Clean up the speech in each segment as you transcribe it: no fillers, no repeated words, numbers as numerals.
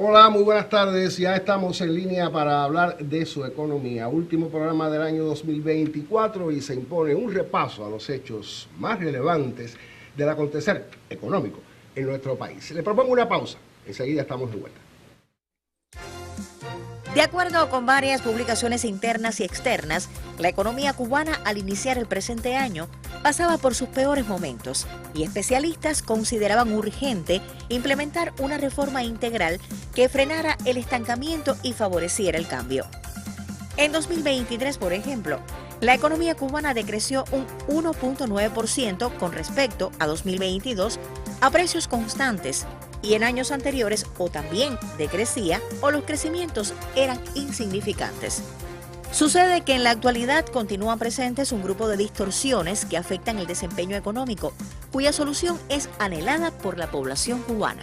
Hola, muy buenas tardes. Ya estamos en línea para hablar de su economía. Último programa del año 2024 y se impone un repaso a los hechos más relevantes del acontecer económico en nuestro país. Le propongo una pausa. Enseguida estamos de vuelta. De acuerdo con varias publicaciones internas y externas, la economía cubana al iniciar el presente año pasaba por sus peores momentos y especialistas consideraban urgente implementar una reforma integral que frenara el estancamiento y favoreciera el cambio. En 2023, por ejemplo, la economía cubana decreció un 1.9% con respecto a 2022 a precios constantes, y en años anteriores o también decrecía o los crecimientos eran insignificantes. Sucede que en la actualidad continúan presentes un grupo de distorsiones que afectan el desempeño económico, cuya solución es anhelada por la población cubana.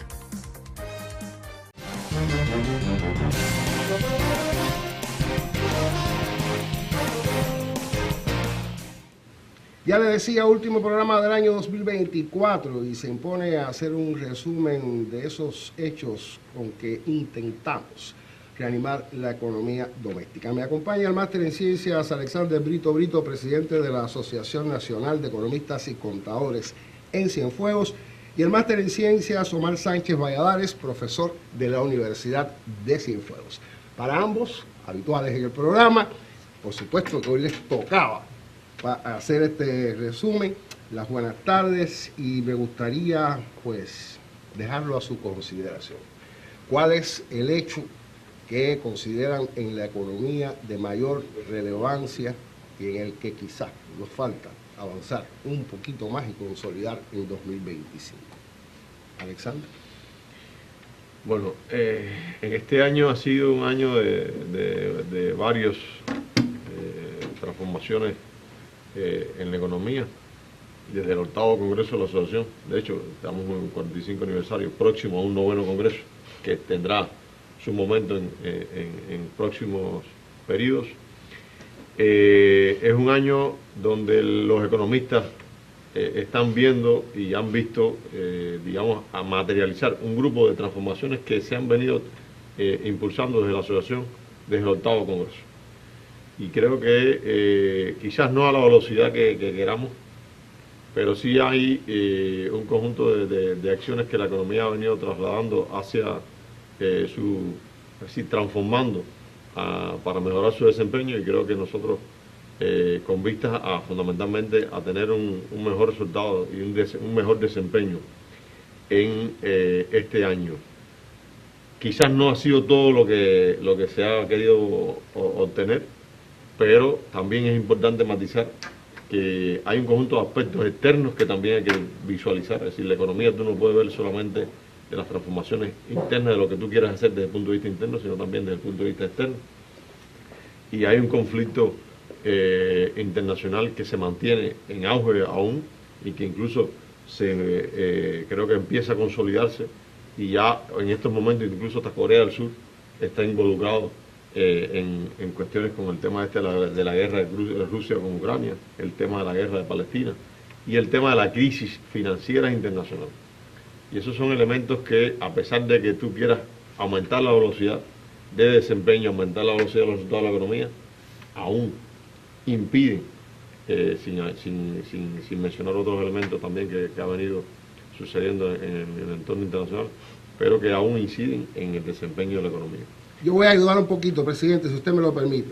Ya le decía, último programa del año 2024 y se impone a hacer un resumen de esos hechos con que intentamos reanimar la economía doméstica. Me acompaña el máster en ciencias Alexander Brito Brito, presidente de la Asociación Nacional de Economistas y Contadores en Cienfuegos, y el máster en ciencias Omar Sánchez Valladares, profesor de la Universidad de Cienfuegos. Para ambos, habituales en el programa, por supuesto que hoy les tocaba para hacer este resumen. Las buenas tardes y me gustaría pues dejarlo a su consideración. ¿Cuál es el hecho que consideran en la economía de mayor relevancia y en el que quizás nos falta avanzar un poquito más y consolidar en 2025? Alexander. Bueno, en este año ha sido un año de varias transformaciones en la economía, desde el 8º Congreso de la Asociación. De hecho, estamos en un 45 aniversario, próximo a un 9º Congreso, que tendrá su momento en próximos periodos. Es un año donde los economistas están viendo y han visto, digamos, a materializar un grupo de transformaciones que se han venido impulsando desde la Asociación desde el 8º Congreso. Y creo que quizás no a la velocidad que queramos, pero sí hay un conjunto de acciones que la economía ha venido trasladando hacia transformando para mejorar su desempeño, y creo que nosotros, con vistas a fundamentalmente a tener un mejor resultado y un mejor desempeño en este año. Quizás no ha sido todo lo que se ha querido obtener, pero también es importante matizar que hay un conjunto de aspectos externos que también hay que visualizar. Es decir, la economía tú no puedes ver solamente de las transformaciones internas de lo que tú quieras hacer desde el punto de vista interno, sino también desde el punto de vista externo. Y hay un conflicto internacional que se mantiene en auge aún y que incluso creo que empieza a consolidarse, y ya en estos momentos incluso hasta Corea del Sur está involucrado en cuestiones como el tema de la guerra de Rusia con Ucrania, el tema de la guerra de Palestina y el tema de la crisis financiera internacional. Y esos son elementos que, a pesar de que tú quieras aumentar la velocidad de desempeño, aumentar la velocidad de los resultados de la economía, aún impiden, sin mencionar otros elementos también que ha venido sucediendo en el entorno internacional, pero que aún inciden en el desempeño de la economía. Yo voy a ayudar un poquito, presidente, si usted me lo permite.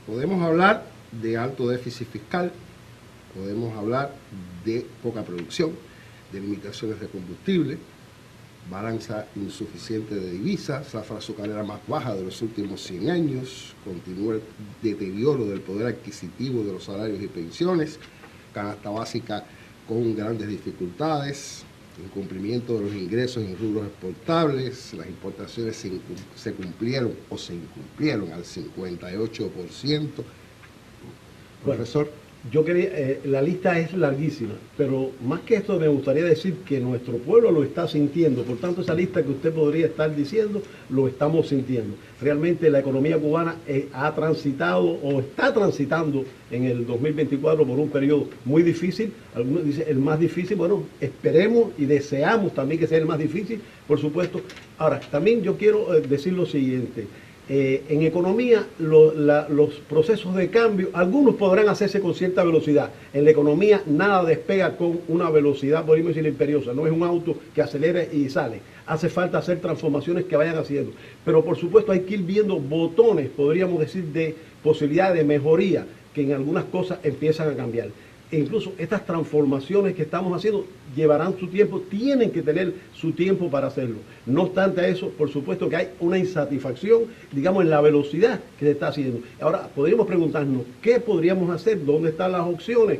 Podemos hablar de alto déficit fiscal, podemos hablar de poca producción, de limitaciones de combustible, balanza insuficiente de divisas, zafra azucarera más baja de los últimos 100 años, continúa el deterioro del poder adquisitivo de los salarios y pensiones, canasta básica con grandes dificultades, incumplimiento de los ingresos en rubros exportables, las importaciones se cumplieron o se incumplieron al 58%. Profesor. Yo quería, la lista es larguísima, pero más que esto me gustaría decir que nuestro pueblo lo está sintiendo. Por tanto, esa lista que usted podría estar diciendo, lo estamos sintiendo. Realmente la economía cubana ha transitado o está transitando en el 2024 por un periodo muy difícil. Algunos dicen el más difícil. Bueno, esperemos y deseamos también que sea el más difícil, por supuesto. Ahora, también yo quiero decir lo siguiente. En economía los procesos de cambio, algunos podrán hacerse con cierta velocidad. En la economía nada despega con una velocidad, podríamos decir, imperiosa. No es un auto que acelera y sale. Hace falta hacer transformaciones que vayan haciendo. Pero por supuesto hay que ir viendo botones, podríamos decir, de posibilidad de mejoría, que en algunas cosas empiezan a cambiar. E incluso estas transformaciones que estamos haciendo llevarán su tiempo, tienen que tener su tiempo para hacerlo. No obstante eso, por supuesto que hay una insatisfacción, digamos, en la velocidad que se está haciendo. Ahora, podríamos preguntarnos, ¿qué podríamos hacer? ¿Dónde están las opciones?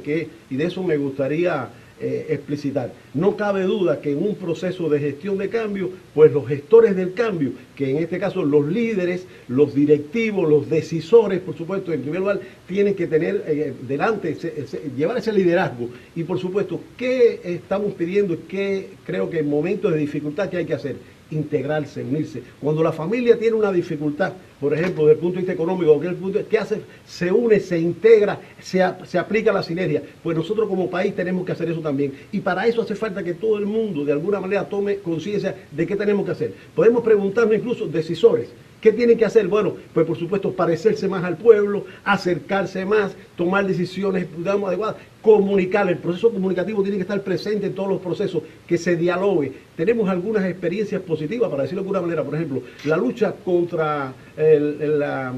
Y de eso me gustaría explicitar. No cabe duda que en un proceso de gestión de cambio, pues los gestores del cambio, que en este caso los líderes, los directivos, los decisores, por supuesto, en primer lugar, tienen que tener delante, llevar ese liderazgo. Y por supuesto, ¿qué estamos pidiendo? ¿Qué creo que en momentos de dificultad que hay que hacer? Integrarse, unirse. Cuando la familia tiene una dificultad, por ejemplo, desde el punto de vista económico, ¿qué hace? Se une, se integra, se aplica la sinergia. Pues nosotros como país tenemos que hacer eso también. Y para eso hace falta que todo el mundo de alguna manera tome conciencia de qué tenemos que hacer. Podemos preguntarnos incluso decisores. ¿Qué tienen que hacer? Bueno, pues por supuesto parecerse más al pueblo, acercarse más, tomar decisiones, digamos, adecuadas, comunicar. El proceso comunicativo tiene que estar presente en todos los procesos, que se dialogue. Tenemos algunas experiencias positivas, para decirlo de alguna manera. Por ejemplo, la lucha contra la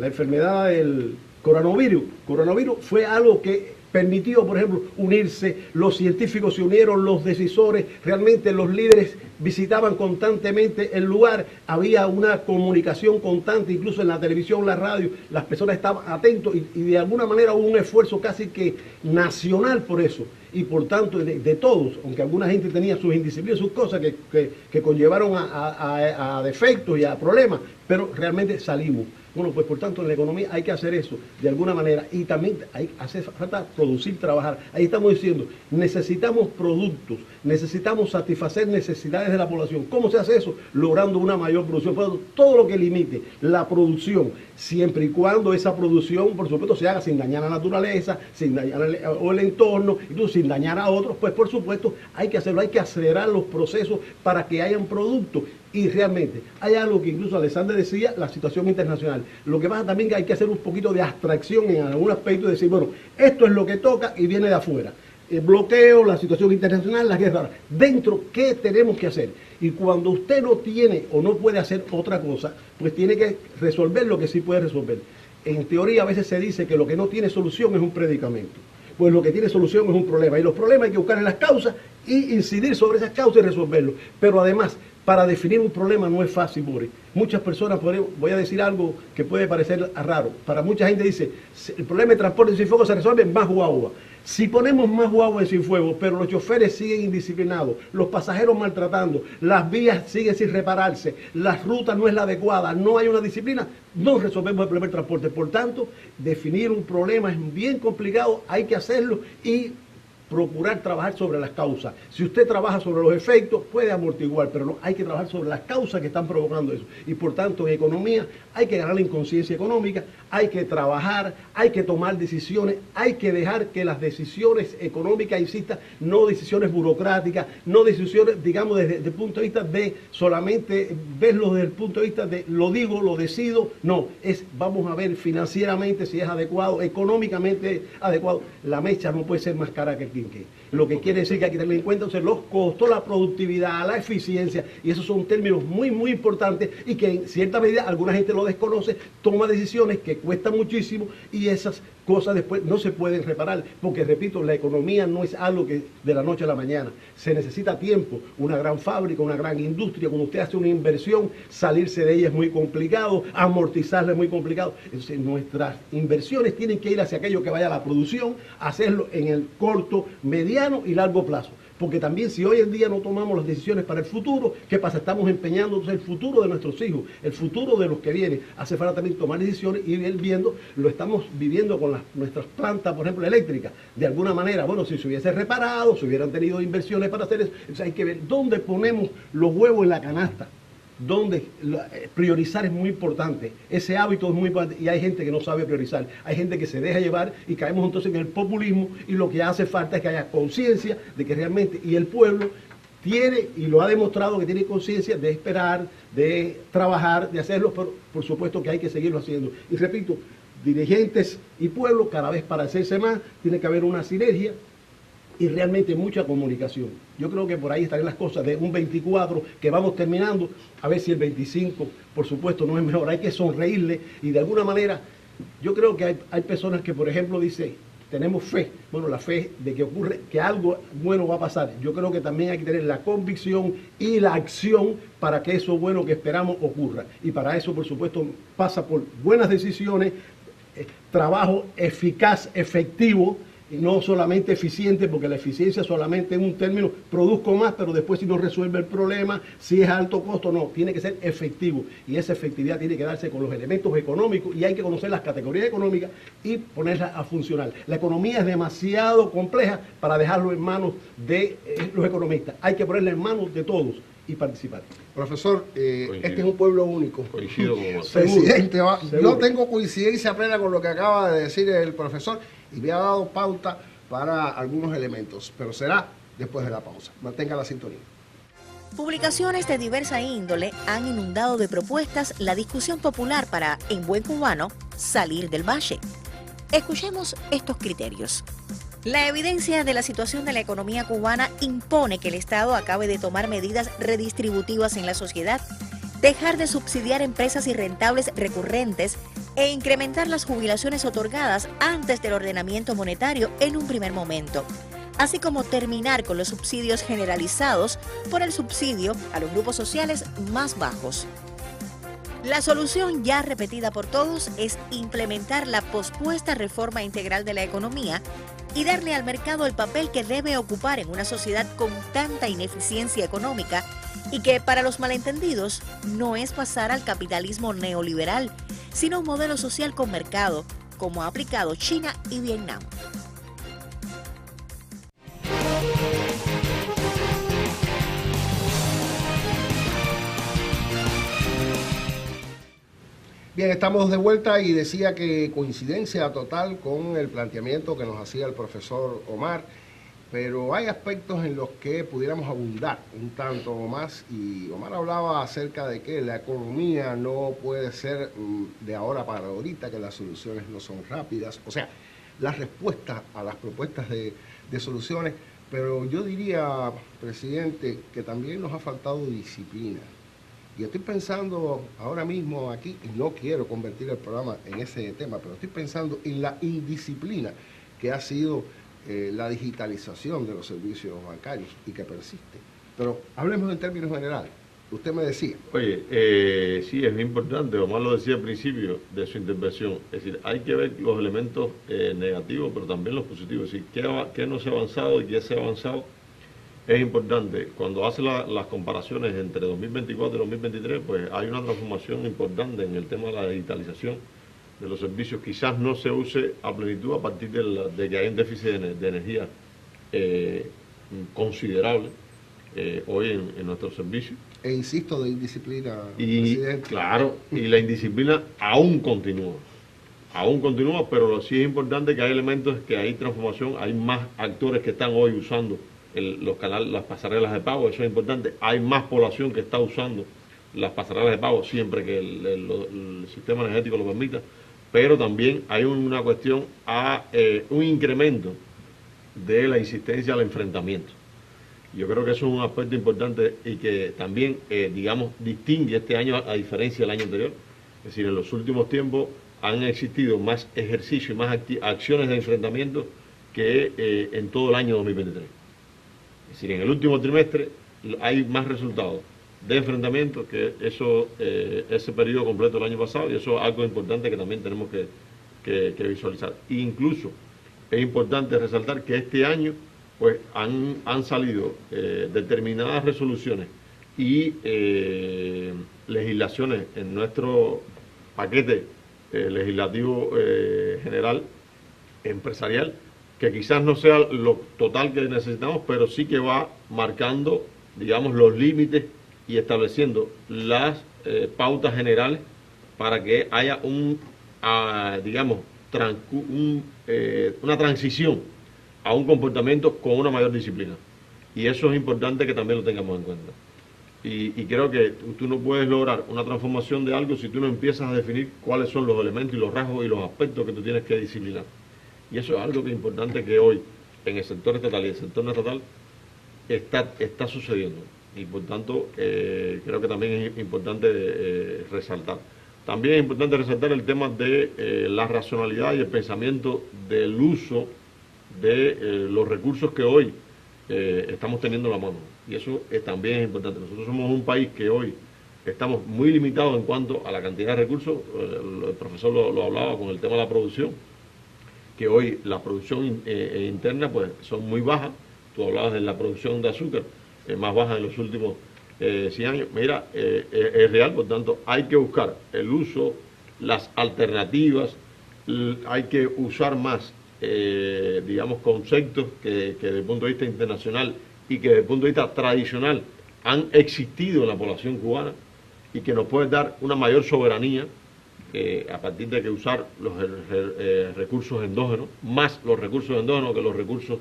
enfermedad del coronavirus. Coronavirus fue algo que permitió, por ejemplo, unirse, los científicos se unieron, los decisores, realmente los líderes visitaban constantemente el lugar, había una comunicación constante, incluso en la televisión, la radio, las personas estaban atentos y de alguna manera hubo un esfuerzo casi que nacional por eso. Y por tanto, de todos, aunque alguna gente tenía sus indisciplinas, sus cosas que conllevaron a defectos y a problemas, pero realmente salimos. Bueno, pues por tanto en la economía hay que hacer eso de alguna manera y también hace falta producir, trabajar. Ahí estamos diciendo, necesitamos productos, necesitamos satisfacer necesidades de la población. ¿Cómo se hace eso? Logrando una mayor producción. Todo lo que limite la producción, siempre y cuando esa producción, por supuesto, se haga sin dañar a la naturaleza, sin dañar el entorno, incluso sin dañar a otros, pues por supuesto hay que hacerlo, hay que acelerar los procesos para que hayan productos. Y realmente hay algo que incluso Alexander decía, la situación internacional. Lo que pasa también que hay que hacer un poquito de abstracción en algún aspecto y decir, bueno, esto es lo que toca y viene de afuera. El bloqueo, la situación internacional, las guerras. Dentro, ¿qué tenemos que hacer? Y cuando usted no tiene o no puede hacer otra cosa, pues tiene que resolver lo que sí puede resolver. En teoría a veces se dice que lo que no tiene solución es un predicamento. Pues lo que tiene solución es un problema. Y los problemas hay que buscar en las causas y incidir sobre esas causas y resolverlos. Pero además, para definir un problema no es fácil, Boris. Muchas personas, voy a decir algo que puede parecer raro. Para mucha gente dice, el problema de transporte sin fuego se resuelve en más guagua. Si ponemos más guagua en Cienfuegos, pero los choferes siguen indisciplinados, los pasajeros maltratando, las vías siguen sin repararse, las rutas no es la adecuada, no hay una disciplina, no resolvemos el problema del transporte. Por tanto, definir un problema es bien complicado, hay que hacerlo y procurar trabajar sobre las causas. Si usted trabaja sobre los efectos, puede amortiguar, pero no, hay que trabajar sobre las causas que están provocando eso. Y por tanto, en economía hay que ganar en conciencia económica, hay que trabajar, hay que tomar decisiones, hay que dejar que las decisiones económicas, insista, no decisiones burocráticas, no decisiones, digamos, desde el punto de vista de solamente verlo desde el punto de vista de lo digo, lo decido, no, es vamos a ver financieramente si es adecuado, económicamente adecuado. La mecha no puede ser más cara que el quinqué. Lo que quiere decir que hay que tener en cuenta entonces, los costos, la productividad, la eficiencia, y esos son términos muy, muy importantes y que en cierta medida alguna gente lo desconoce, toma decisiones que cuestan muchísimo y esas cosas después no se pueden reparar, porque repito, la economía no es algo que de la noche a la mañana, se necesita tiempo, una gran fábrica, una gran industria, cuando usted hace una inversión, salirse de ella es muy complicado, amortizarla es muy complicado, entonces nuestras inversiones tienen que ir hacia aquello que vaya a la producción, hacerlo en el corto, mediano y largo plazo. porque también si hoy en día no tomamos las decisiones para el futuro, ¿qué pasa? Estamos empeñando entonces el futuro de nuestros hijos, el futuro de los que vienen. Hace falta también tomar decisiones y ir viendo, lo estamos viviendo con nuestras plantas, por ejemplo, eléctricas. De alguna manera, bueno, si se hubiese reparado, si hubieran tenido inversiones para hacer eso, o sea, hay que ver dónde ponemos los huevos en la canasta. Donde priorizar es muy importante, ese hábito es muy importante y hay gente que no sabe priorizar, hay gente que se deja llevar y caemos entonces en el populismo y lo que hace falta es que haya conciencia de que realmente, y el pueblo tiene, y lo ha demostrado que tiene conciencia de esperar, de trabajar, de hacerlo, pero por supuesto que hay que seguirlo haciendo. Y repito, dirigentes y pueblo, cada vez para hacerse más, tiene que haber una sinergia y realmente mucha comunicación. Yo creo que por ahí estarán las cosas de un 24 que vamos terminando, a ver si el 25, por supuesto, no es mejor. Hay que sonreírle y de alguna manera, yo creo que hay personas que, por ejemplo, dicen, tenemos fe, bueno, la fe de que ocurre, que algo bueno va a pasar. Yo creo que también hay que tener la convicción y la acción para que eso bueno que esperamos ocurra. Y para eso, por supuesto, pasa por buenas decisiones, trabajo eficaz, efectivo, y no solamente eficiente, porque la eficiencia solamente es un término, produzco más, pero después si no resuelve el problema, si es alto costo, no, tiene que ser efectivo. Y esa efectividad tiene que darse con los elementos económicos y hay que conocer las categorías económicas y ponerlas a funcionar. La economía es demasiado compleja para dejarlo en manos de los economistas. Hay que ponerla en manos de todos y participar. Profesor, este es un pueblo único. Coincido con vos. Presidente, Seguro. yo tengo coincidencia plena con lo que acaba de decir el profesor y me ha dado pauta para algunos elementos, pero será después de la pausa. Mantenga la sintonía. Publicaciones de diversa índole han inundado de propuestas la discusión popular para, en buen cubano, salir del valle. Escuchemos estos criterios. La evidencia de la situación de la economía cubana impone que el Estado acabe de tomar medidas redistributivas en la sociedad, dejar de subsidiar empresas irrentables recurrentes e incrementar las jubilaciones otorgadas antes del ordenamiento monetario en un primer momento, así como terminar con los subsidios generalizados por el subsidio a los grupos sociales más bajos. La solución ya repetida por todos es implementar la pospuesta reforma integral de la economía y darle al mercado el papel que debe ocupar en una sociedad con tanta ineficiencia económica y que para los malentendidos no es pasar al capitalismo neoliberal, sino un modelo social con mercado, como ha aplicado China y Vietnam. Bien, estamos de vuelta y decía que coincidencia total con el planteamiento que nos hacía el profesor Omar, pero hay aspectos en los que pudiéramos abundar un tanto más y Omar hablaba acerca de que la economía no puede ser de ahora para ahorita, que las soluciones no son rápidas, o sea, las respuestas a las propuestas de soluciones, pero yo diría, presidente, que también nos ha faltado disciplina. Y estoy pensando ahora mismo aquí, y no quiero convertir el programa en ese tema, pero estoy pensando en la indisciplina que ha sido la digitalización de los servicios bancarios y que persiste. Pero hablemos en términos generales. Usted me decía. Oye, sí, es muy importante, Omar lo decía al principio de su intervención, es decir, hay que ver los elementos negativos, pero también los positivos, es decir, qué no se ha avanzado y qué se ha avanzado. Es importante, cuando hace las comparaciones entre 2024 y 2023, pues hay una transformación importante en el tema de la digitalización de los servicios. Quizás no se use a plenitud a partir de que hay un déficit de energía considerable hoy en nuestros servicios. E insisto, de indisciplina, y, presidente. Claro, y la indisciplina aún continúa, pero sí es importante que hay elementos que hay transformación, hay más actores que están hoy usando los canales, las pasarelas de pago, eso es importante. Hay más población que está usando las pasarelas de pago siempre que el sistema energético lo permita, pero también hay una cuestión un incremento de la insistencia al enfrentamiento. Yo creo que eso es un aspecto importante y que también, distingue este año a diferencia del año anterior. Es decir, en los últimos tiempos han existido más ejercicios y más acciones de enfrentamiento que en todo el año 2023. Es decir, en el último trimestre hay más resultados de enfrentamiento que ese periodo completo del año pasado, y eso es algo importante que también tenemos que visualizar. E incluso es importante resaltar que este año, pues han salido determinadas resoluciones y legislaciones en nuestro paquete legislativo general empresarial, que quizás no sea lo total que necesitamos, pero sí que va marcando, digamos, los límites y estableciendo las pautas generales para que haya digamos, una transición a un comportamiento con una mayor disciplina. Y eso es importante que también lo tengamos en cuenta. Y creo que tú no puedes lograr una transformación de algo si tú no empiezas a definir cuáles son los elementos y los rasgos y los aspectos que tú tienes que disciplinar. Y eso es algo que es importante que hoy en el sector estatal y el sector no estatal está sucediendo. Y por tanto creo que también es importante resaltar. También es importante resaltar el tema de la racionalidad y el pensamiento del uso de los recursos que hoy estamos teniendo en la mano. Y eso también es importante. Nosotros somos un país que hoy estamos muy limitados en cuanto a la cantidad de recursos. El profesor lo hablaba con el tema de la producción, que hoy la producción interna pues son muy bajas. Tú hablabas de la producción de azúcar, más baja en los últimos 100 años. Mira, es real, por tanto hay que buscar el uso, las alternativas, hay que usar más digamos, conceptos que desde el punto de vista internacional y que desde el punto de vista tradicional han existido en la población cubana y que nos pueden dar una mayor soberanía a partir de que usar los recursos endógenos, más los recursos endógenos que los recursos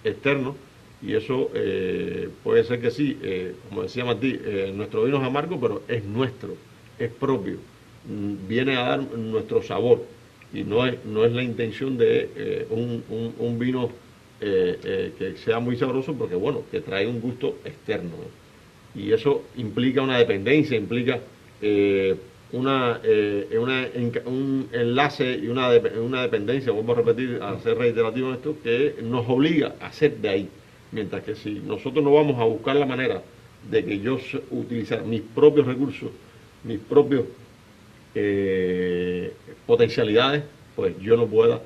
externos. Y eso puede ser que sí, como decía Martí, nuestro vino es amargo, pero es nuestro, es propio, viene a dar nuestro sabor. Y no es la intención de un vino que sea muy sabroso, porque bueno, que trae un gusto externo, ¿no? Y eso implica una dependencia, implica un enlace y una dependencia, vuelvo a repetir, a ser reiterativo en esto, que nos obliga a ser de ahí. Mientras que si nosotros no vamos a buscar la manera de que yo utilizar mis propios recursos, mis propios potencialidades, pues yo no pueda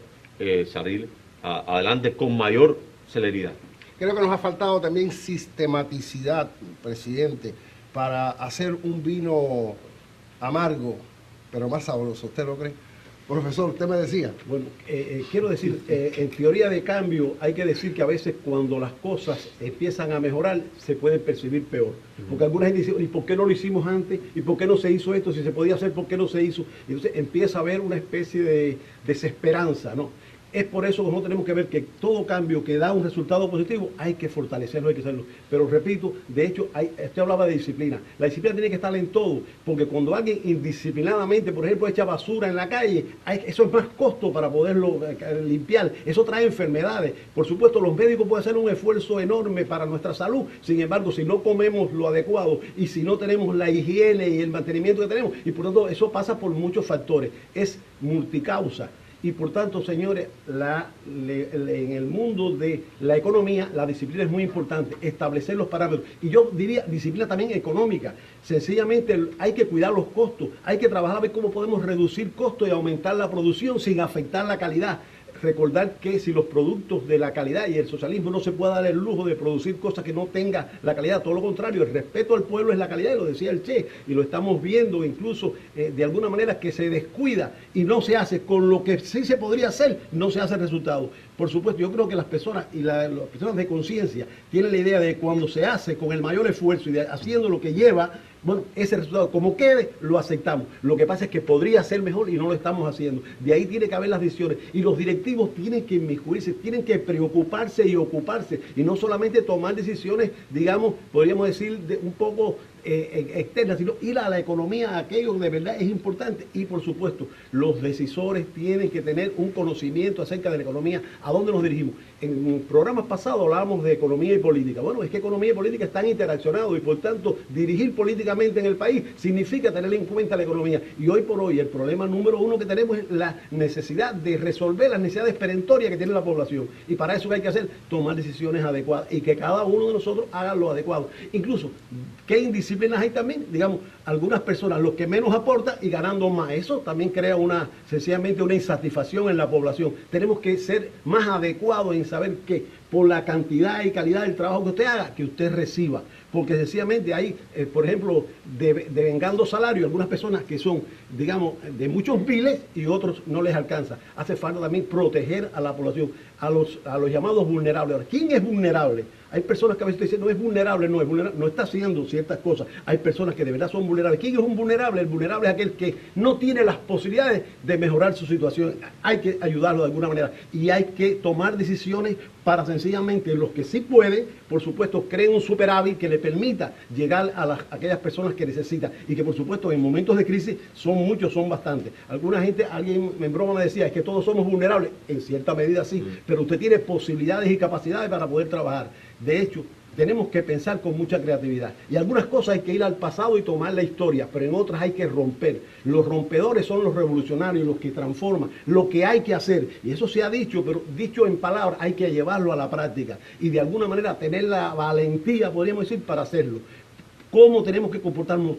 salir adelante con mayor celeridad. Creo que nos ha faltado también sistematicidad, presidente, para hacer un vino amargo, pero más sabroso. ¿Usted lo cree? Profesor, usted me decía. Bueno, quiero decir, en teoría de cambio hay que decir que a veces cuando las cosas empiezan a mejorar se pueden percibir peor. Porque alguna gente dice, ¿y por qué no lo hicimos antes? ¿Y por qué no se hizo esto? Si se podía hacer, ¿por qué no se hizo? Y entonces empieza a haber una especie de desesperanza, ¿no? Es por eso que nosotros tenemos que ver que todo cambio que da un resultado positivo hay que fortalecerlo, hay que hacerlo. Pero repito, de hecho, usted hablaba de disciplina. La disciplina tiene que estar en todo, porque cuando alguien indisciplinadamente, por ejemplo, echa basura en la calle, eso es más costo para poderlo limpiar. Eso trae enfermedades. Por supuesto, los médicos pueden hacer un esfuerzo enorme para nuestra salud. Sin embargo, si no comemos lo adecuado y si no tenemos la higiene y el mantenimiento que tenemos, y por tanto, eso pasa por muchos factores. Es multicausa. Y por tanto, señores, en el mundo de la economía, la disciplina es muy importante, establecer los parámetros. Y yo diría disciplina también económica. Sencillamente hay que cuidar los costos, hay que trabajar a ver cómo podemos reducir costos y aumentar la producción sin afectar la calidad. Recordar que si los productos de la calidad, y el socialismo no se puede dar el lujo de producir cosas que no tengan la calidad, todo lo contrario, el respeto al pueblo es la calidad, y lo decía el Che, y lo estamos viendo incluso de alguna manera que se descuida y no se hace con lo que sí se podría hacer, no se hace el resultado. Por supuesto, yo creo que las personas y las personas de conciencia tienen la idea de cuando se hace con el mayor esfuerzo y haciendo lo que lleva, bueno, ese resultado, como quede, lo aceptamos. Lo que pasa es que podría ser mejor y no lo estamos haciendo. De ahí tiene que haber las decisiones. Y los directivos tienen que inmiscuirse, tienen que preocuparse y ocuparse. Y no solamente tomar decisiones, digamos, podríamos decir, un poco externas, sino ir a la economía, aquello que de verdad es importante. Y por supuesto, los decisores tienen que tener un conocimiento acerca de la economía, a dónde nos dirigimos. En programas pasados hablábamos de economía y política. Bueno, es que economía y política están interaccionados y por tanto dirigir políticamente en el país significa tener en cuenta la economía. Y hoy por hoy el problema número uno que tenemos es la necesidad de resolver las necesidades perentorias que tiene la población. Y para eso hay que hacer, tomar decisiones adecuadas y que cada uno de nosotros haga lo adecuado. Incluso, ¿qué indisciplinas hay también? Digamos, algunas personas, los que menos aportan y ganando más. Eso también crea sencillamente una insatisfacción en la población. Tenemos que ser más adecuados en saber que por la cantidad y calidad del trabajo que usted haga, que usted reciba. Porque sencillamente hay, por ejemplo, devengando salario, algunas personas que son, digamos, de muchos miles y otros no les alcanza. Hace falta también proteger a la población, a los llamados vulnerables. Ahora, ¿quién es vulnerable? Hay personas que a veces dicen, no es vulnerable, no está haciendo ciertas cosas. Hay personas que de verdad son vulnerables. ¿Quién es un vulnerable? El vulnerable es aquel que no tiene las posibilidades de mejorar su situación. Hay que ayudarlo de alguna manera y hay que tomar decisiones para sencillamente los que sí pueden, por supuesto, creen un superávit que le permita llegar a aquellas personas que necesitan y que por supuesto en momentos de crisis son muchos, son bastantes. Alguien en broma me decía, es que todos somos vulnerables, en cierta medida sí, pero usted tiene posibilidades y capacidades para poder trabajar. De hecho, tenemos que pensar con mucha creatividad. Y algunas cosas hay que ir al pasado y tomar la historia, pero en otras hay que romper. Los rompedores son los revolucionarios, los que transforman, lo que hay que hacer. Y eso se ha dicho, pero dicho en palabras, hay que llevarlo a la práctica. Y de alguna manera tener la valentía, podríamos decir, para hacerlo. Cómo tenemos que comportarnos,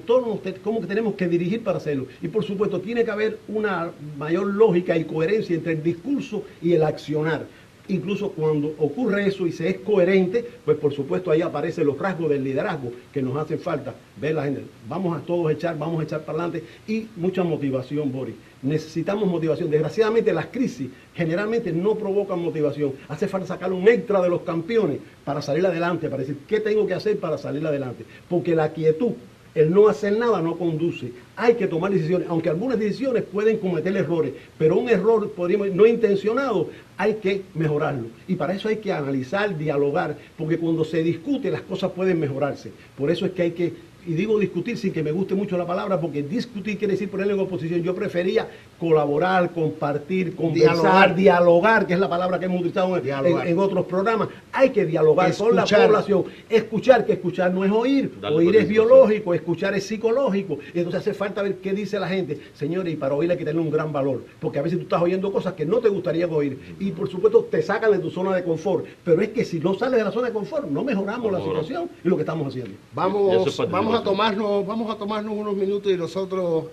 cómo tenemos que dirigir para hacerlo. Y por supuesto, tiene que haber una mayor lógica y coherencia entre el discurso y el accionar. Incluso cuando ocurre eso y se es coherente, pues por supuesto ahí aparecen los rasgos del liderazgo que nos hacen falta. Ver la gente, vamos a echar para adelante y mucha motivación, Boris. Necesitamos motivación. Desgraciadamente las crisis generalmente no provocan motivación. Hace falta sacar un extra de los campeones para salir adelante, para decir qué tengo que hacer para salir adelante. Porque la quietud, el no hacer nada no conduce. Hay que tomar decisiones, aunque algunas decisiones pueden cometer errores, pero un error no intencionado hay que mejorarlo. Y para eso hay que analizar, dialogar, porque cuando se discute las cosas pueden mejorarse. Por eso es que hay que, y digo discutir sin que me guste mucho la palabra, porque discutir quiere decir ponerle en oposición. Yo prefería colaborar, compartir, conversar, dialogar, que es la palabra que hemos utilizado en otros programas. Hay que dialogar con la población. Escuchar, que escuchar no es oír. Oír es biológico, escuchar es psicológico. Entonces hace falta ver qué dice la gente. Señores, y para oír hay que tener un gran valor, porque a veces tú estás oyendo cosas que no te gustaría oír. Y por supuesto te sacan de tu zona de confort. Pero es que si no sales de la zona de confort, no mejoramos la situación y lo que estamos haciendo. Vamos a tomarnos unos minutos y nosotros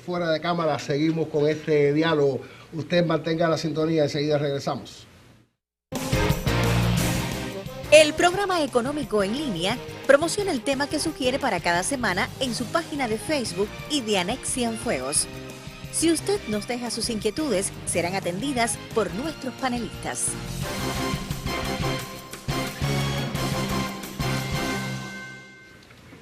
fuera de cámara seguimos con este diálogo. Usted mantenga la sintonía, enseguida regresamos. El programa económico en línea promociona el tema que sugiere para cada semana en su página de Facebook y de Anexian Fuegos. Si usted nos deja sus inquietudes, serán atendidas por nuestros panelistas.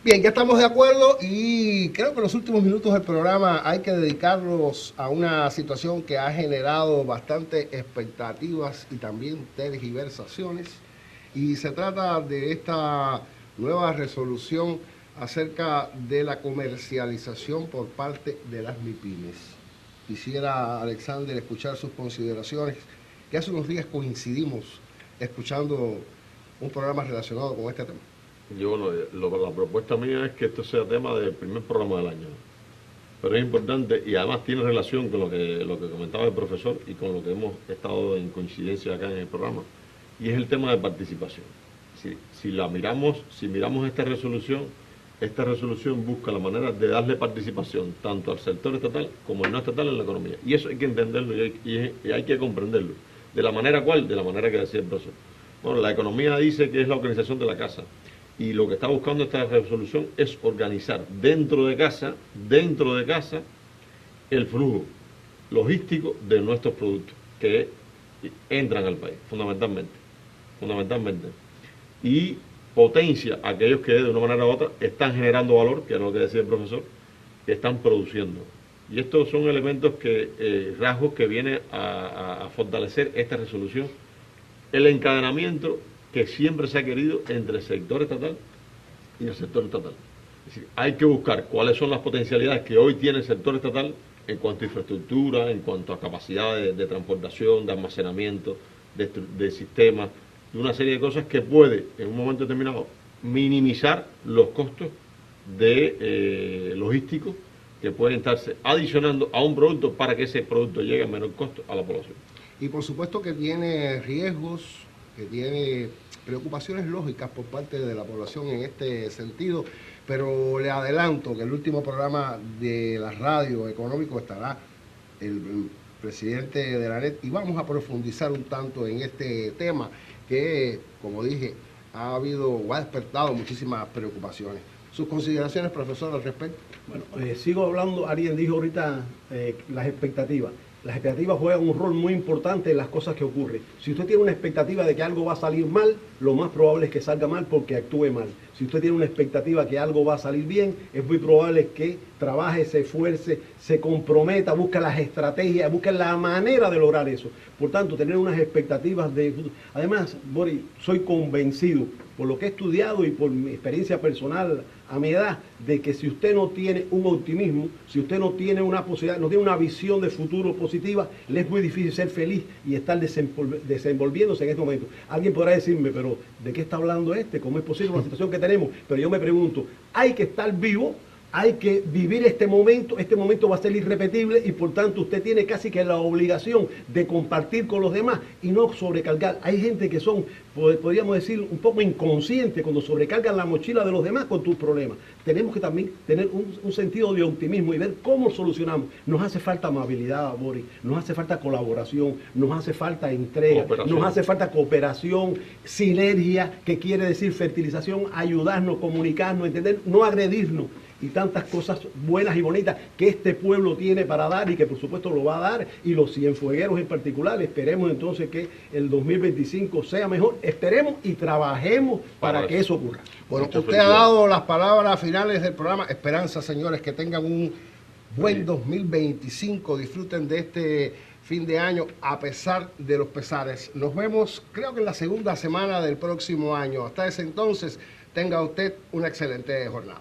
Bien, ya estamos de acuerdo y creo que los últimos minutos del programa hay que dedicarlos a una situación que ha generado bastantes expectativas y también tergiversaciones. Y se trata de esta nueva resolución acerca de la comercialización por parte de las MIPYMES. Quisiera, Alexander, escuchar sus consideraciones, que hace unos días coincidimos escuchando un programa relacionado con este tema. La propuesta mía es que esto sea tema del primer programa del año. Pero es importante y además tiene relación con lo que comentaba el profesor y con lo que hemos estado en coincidencia acá en el programa. Y es el tema de participación. Si miramos esta resolución busca la manera de darle participación tanto al sector estatal como al no estatal en la economía. Y eso hay que entenderlo y hay que comprenderlo. ¿De la manera cuál? De la manera que decía el profesor. Bueno, la economía dice que es la organización de la casa. Y lo que está buscando esta resolución es organizar dentro de casa, el flujo logístico de nuestros productos que entran al país, fundamentalmente. Y potencia a aquellos que de una manera u otra están generando valor, que es lo que decía el profesor, que están produciendo. Y estos son elementos rasgos que vienen a fortalecer esta resolución. El encadenamiento que siempre se ha querido entre el sector estatal y el sector estatal. Es decir, hay que buscar cuáles son las potencialidades que hoy tiene el sector estatal en cuanto a infraestructura, en cuanto a capacidad de transportación, de almacenamiento, de sistemas, de una serie de cosas que puede, en un momento determinado, minimizar los costos logísticos que pueden estarse adicionando a un producto para que ese producto llegue a menor costo a la población. Y por supuesto que tiene riesgos, que tiene preocupaciones lógicas por parte de la población en este sentido, pero le adelanto que el último programa de la radio económico estará el presidente de la ANET y vamos a profundizar un tanto en este tema que, como dije, ha habido o ha despertado muchísimas preocupaciones. ¿Sus consideraciones, profesor, al respecto? Bueno, sigo hablando, alguien dijo ahorita las expectativas. Las expectativas juegan un rol muy importante en las cosas que ocurren. Si usted tiene una expectativa de que algo va a salir mal, lo más probable es que salga mal porque actúe mal. Si usted tiene una expectativa que algo va a salir bien, es muy probable que trabaje, se esfuerce, se comprometa, busque las estrategias, busque la manera de lograr eso. Por tanto, tener unas expectativas de futuro. Además, Boris, soy convencido, por lo que he estudiado y por mi experiencia personal a mi edad, de que si usted no tiene un optimismo, si usted no tiene una posibilidad, no tiene una visión de futuro positiva, le es muy difícil ser feliz y estar desenvolviéndose en este momento. Alguien podrá decirme, pero ¿de qué está hablando este? ¿Cómo es posible una situación que tenemos? Pero yo me pregunto, hay que estar vivo, hay que vivir este momento va a ser irrepetible y por tanto usted tiene casi que la obligación de compartir con los demás y no sobrecargar. Hay gente que son, podríamos decir, un poco inconscientes cuando sobrecargan la mochila de los demás con tus problemas. Tenemos que también tener un sentido de optimismo y ver cómo solucionamos. Nos hace falta amabilidad, Boris, nos hace falta colaboración, nos hace falta entrega, nos hace falta cooperación, sinergia, que quiere decir fertilización, ayudarnos, comunicarnos, entender, no agredirnos. Y tantas cosas buenas y bonitas que este pueblo tiene para dar y que por supuesto lo va a dar, y los cienfuegueros en particular. Esperemos entonces que el 2025 sea mejor, esperemos y trabajemos para que eso ocurra. Bueno, usted ha dado las palabras finales del programa. Esperanza, señores, que tengan un buen 2025, disfruten de este fin de año a pesar de los pesares. Nos vemos, creo que en la segunda semana del próximo año. Hasta ese entonces, tenga usted una excelente jornada.